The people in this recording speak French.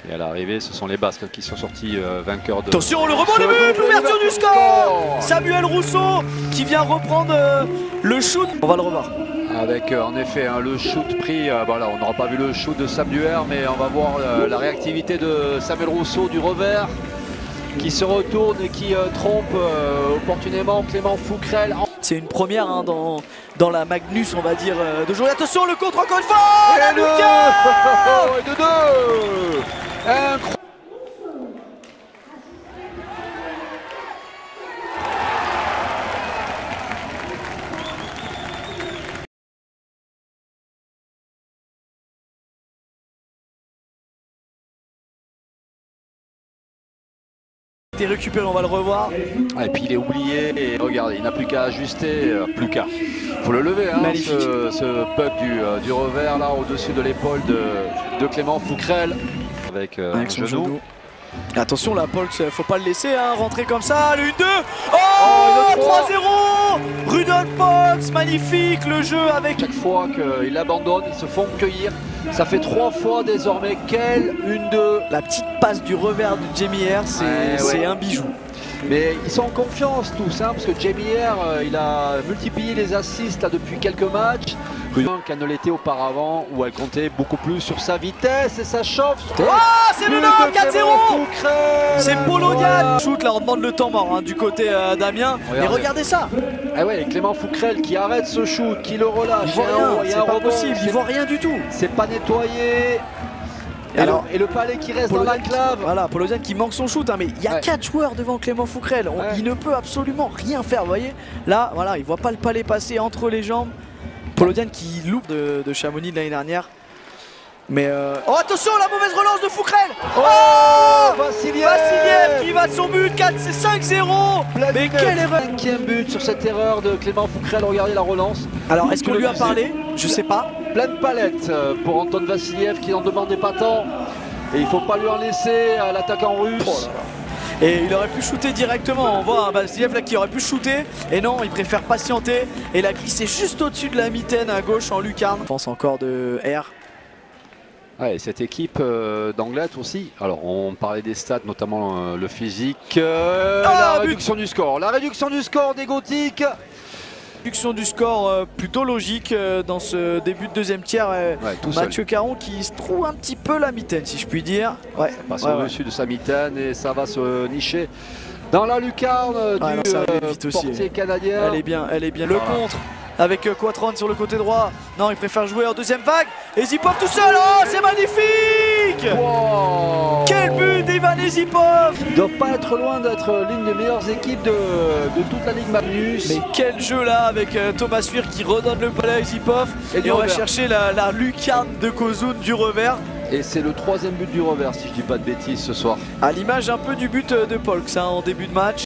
Et à l'arrivée, ce sont les Basques qui sont sortis vainqueurs de... Attention, le rebond, le but, l'ouverture du score. Samuel Rousseau qui vient reprendre le shoot. On va le revoir. Avec en effet le shoot pris, voilà, on n'aura pas vu le shoot de Sam Duher, mais on va voir la réactivité de Samuel Rousseau du revers qui se retourne et qui trompe opportunément Clément Fouquerel. C'est une première hein, dans la Magnus, on va dire, de jouer. Attention, le contre encore une fois. Et de deux. Et de deux. Incroyable. Récupéré, on va le revoir. Et puis il est oublié et regardez, il n'a plus qu'à ajuster, faut le lever hein, ce puck du revers là au-dessus de l'épaule de Clément Fouquerel avec son genou. Attention là, Paul, faut pas le laisser hein, rentrer comme ça, le 1-2. Oh, 3-0. Rudolf Polk, magnifique le jeu avec. Chaque fois qu'il abandonne, ils se font cueillir. Ça fait 3 fois désormais. Quel 1-2. La petite passe du revers de Jamie Hare, c'est un bijou. Mais ils sont en confiance tous, hein, parce que Jamie Hare, il a multiplié les assists là, depuis quelques matchs. Qu'elle ne l'était auparavant, où elle comptait beaucoup plus sur sa vitesse et sa chauffe. Oh, c'est le 4-0. C'est Polonian. Shoot, là on demande le temps mort hein, du côté d'Amiens. Mais regardez ça. Ah ouais, Clément Fouquerel qui arrête ce shoot, qui le relâche. C'est pas possible, il voit rien du tout. C'est pas nettoyé. Et le palais qui reste dans l'enclave. Voilà, Polonian qui manque son shoot, hein, mais il y a 4 joueurs devant Clément Fouquerel. Il ne peut absolument rien faire, vous voyez. Là, voilà, il voit pas le palais passer entre les jambes. Polonian qui loupe de Chamonix de l'année dernière. Mais oh, attention, la mauvaise relance de Fouquerel. Oh, Vassiliev qui va de son but, 5-0. Mais quelle erreur. 5e but sur cette erreur de Clément Fouquerel, regardez la relance. Alors, est-ce qu'on lui a parlé? Je sais pas. Pleine palette pour Anton Vassiliev qui n'en demandait pas tant. Et il faut pas lui en laisser à l'attaquant russe. Oh là là. Et il aurait pu shooter directement, on voit un Vassiliev là qui aurait pu shooter. Et non, il préfère patienter. Et la glissé juste au-dessus de la mitaine à gauche en lucarne. Je pense encore de R. Ouais, cette équipe d'Anglet aussi. Alors on parlait des stats, notamment le physique. La réduction du score. La réduction du score des Gothiques. Réduction du score plutôt logique dans ce début de deuxième tiers. Mathieu Caron qui se trouve un petit peu la mitaine, si je puis dire. Ouais. Passe au-dessus de sa mitaine et ça va se nicher dans la lucarne du portier canadien. Elle est bien, elle est bien. Le contre avec Quatron sur le côté droit. Non, il préfère jouer en deuxième vague. Et Zipov tout seul. Oh, c'est magnifique. Wow. Quel but d'Ivan Zipov. Il ne doit pas être loin d'être l'une des meilleures équipes de toute la Ligue Magnus. Mais quel jeu là avec Thomas Fuhr qui redonne le palais à Zipov. Et on va chercher la lucarne de Kozun du revers. Et c'est le 3e but du revers, si je dis pas de bêtises ce soir. À l'image un peu du but de Polk en début de match.